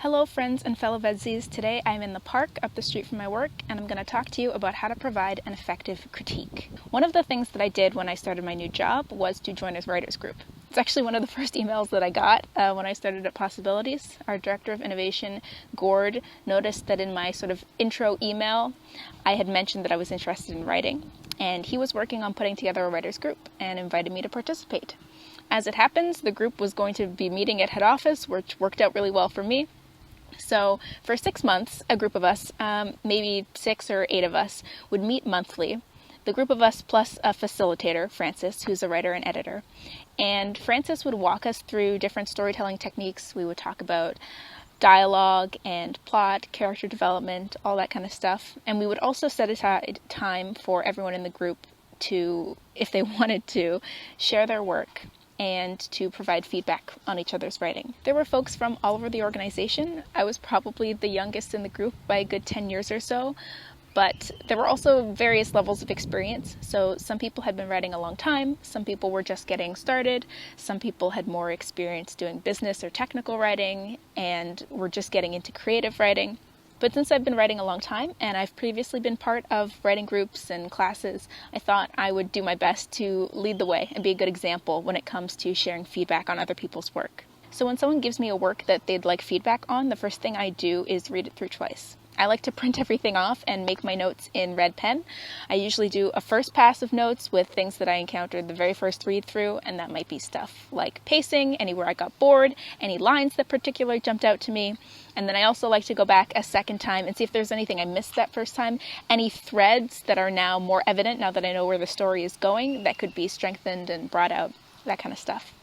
Hello friends and fellow Vedsies. Today I'm in the park up the street from my work and I'm going to talk to you about how to provide an effective critique. One of the things that I did when I started my new job was to join a writers group. It's actually one of the first emails that I got when I started at Possibilities. Our director of innovation, Gord, noticed that in my sort of intro email I had mentioned that I was interested in writing, and he was working on putting together a writers group and invited me to participate. As it happens, the group was going to be meeting at head office, which worked out really well for me. So for 6 months, a group of us, maybe 6 or 8 of us, would meet monthly. The group of us plus a facilitator, Francis, who's a writer and editor. And Francis would walk us through different storytelling techniques. We would talk about dialogue and plot, character development, all that kind of stuff. And we would also set aside time for everyone in the group to, if they wanted to, share their work and to provide feedback on each other's writing. There were folks from all over the organization. I was probably the youngest in the group by a good 10 years or so, but there were also various levels of experience. So some people had been writing a long time, some people were just getting started, some people had more experience doing business or technical writing and were just getting into creative writing. But since I've been writing a long time and I've previously been part of writing groups and classes, I thought I would do my best to lead the way and be a good example when it comes to sharing feedback on other people's work. So when someone gives me a work that they'd like feedback on, the first thing I do is read it through twice. I like to print everything off and make my notes in red pen. I usually do a first pass of notes with things that I encountered the very first read through, and that might be stuff like pacing, anywhere I got bored, any lines that particularly jumped out to me. And then I also like to go back a second time and see if there's anything I missed that first time, any threads that are now more evident now that I know where the story is going that could be strengthened and brought out, that kind of stuff.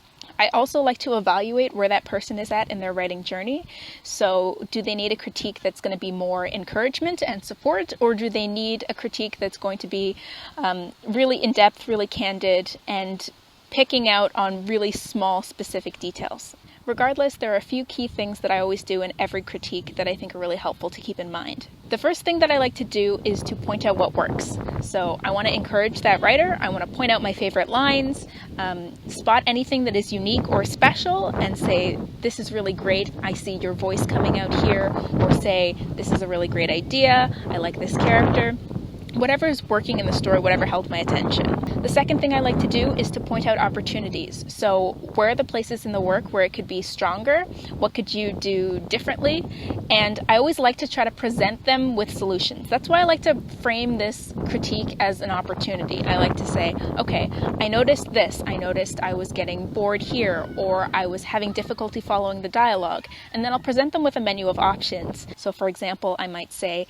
I also like to evaluate where that person is at in their writing journey. So do they need a critique that's going to be more encouragement and support, or do they need a critique that's going to be really in-depth, really candid, and picking out on really small specific details? Regardless, there are a few key things that I always do in every critique that I think are really helpful to keep in mind. The first thing that I like to do is to point out what works. So I want to encourage that writer. I want to point out my favorite lines, spot anything that is unique or special and say, this is really great, I see your voice coming out here, or say, this is a really great idea, I like this character. Whatever is working in the story, whatever held my attention. The second thing I like to do is to point out opportunities. So where are the places in the work where it could be stronger? What could you do differently? And I always like to try to present them with solutions. That's why I like to frame this critique as an opportunity. I like to say, okay, I noticed this. I noticed I was getting bored here, or I was having difficulty following the dialogue. And then I'll present them with a menu of options. So for example, I might say,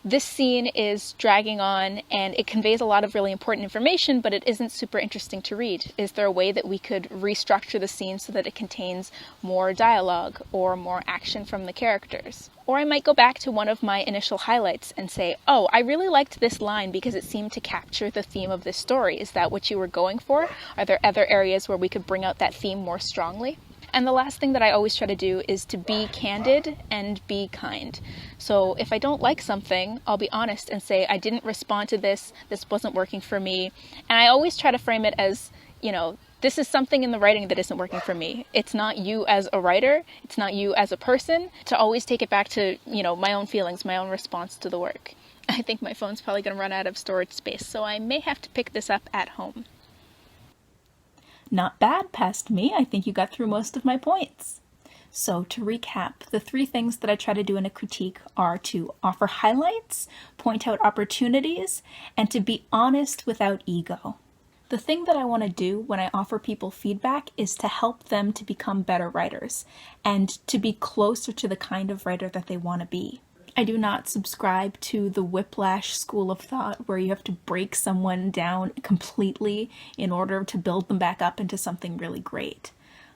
this scene is dragging on and it conveys a lot of really important information, but it isn't super interesting to read. Is there a way that we could restructure the scene so that it contains more dialogue or more action from the characters? Or I might go back to one of my initial highlights and say, oh, I really liked this line because it seemed to capture the theme of this story. Is that what you were going for? Are there other areas where we could bring out that theme more strongly? And the last thing that I always try to do is to be candid and be kind. So if I don't like something, I'll be honest and say, I didn't respond to this wasn't working for me. And I always try to frame it as, this is something in the writing that isn't working for me. It's not you as a writer, it's not you as a person, to always take it back to, my own feelings, my own response to the work. I think my phone's probably going to run out of storage space, so I may have to pick this up at home. Not bad, past me. I think you got through most of my points. So to recap, the 3 things that I try to do in a critique are to offer highlights, point out opportunities, and to be honest without ego. The thing that I want to do when I offer people feedback is to help them to become better writers and to be closer to the kind of writer that they want to be. I do not subscribe to the whiplash school of thought where you have to break someone down completely in order to build them back up into something really great.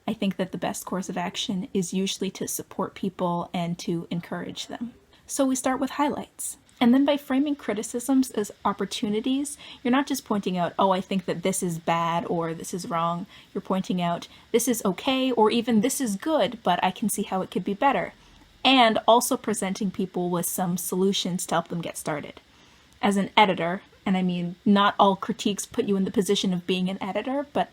I think that the best course of action is usually to support people and to encourage them. So we start with highlights. And then by framing criticisms as opportunities, you're not just pointing out, oh, I think that this is bad or this is wrong. You're pointing out, this is okay, or even this is good, but I can see how it could be better. And also presenting people with some solutions to help them get started. As an editor, and I mean, not all critiques put you in the position of being an editor, but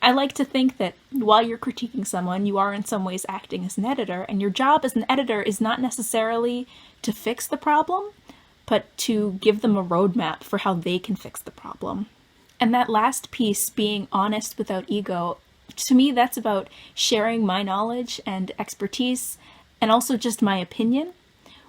I like to think that while you're critiquing someone, you are in some ways acting as an editor, and your job as an editor is not necessarily to fix the problem, but to give them a roadmap for how they can fix the problem. And that last piece, being honest without ego, to me that's about sharing my knowledge and expertise, and also just my opinion,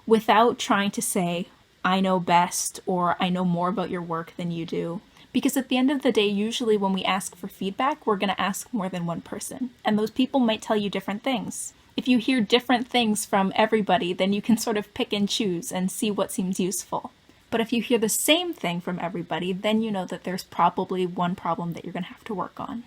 without trying to say, I know best, or I know more about your work than you do. Because at the end of the day, usually when we ask for feedback, we're going to ask more than one person. And those people might tell you different things. If you hear different things from everybody, then you can sort of pick and choose and see what seems useful. But if you hear the same thing from everybody, then you know that there's probably one problem that you're going to have to work on.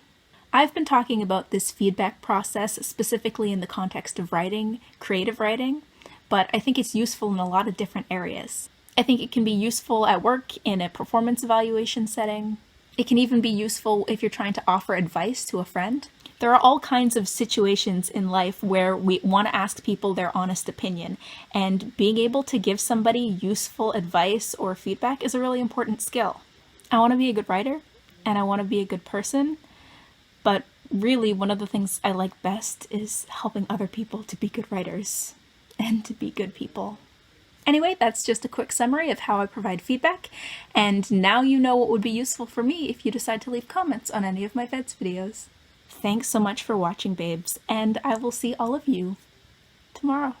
I've been talking about this feedback process specifically in the context of writing, creative writing, but I think it's useful in a lot of different areas. I think it can be useful at work in a performance evaluation setting. It can even be useful if you're trying to offer advice to a friend. There are all kinds of situations in life where we want to ask people their honest opinion, and being able to give somebody useful advice or feedback is a really important skill. I want to be a good writer, and I want to be a good person, but really one of the things I like best is helping other people to be good writers and to be good people. Anyway, that's just a quick summary of how I provide feedback, and now you know what would be useful for me if you decide to leave comments on any of my VEDS videos. Thanks so much for watching, babes, and I will see all of you tomorrow.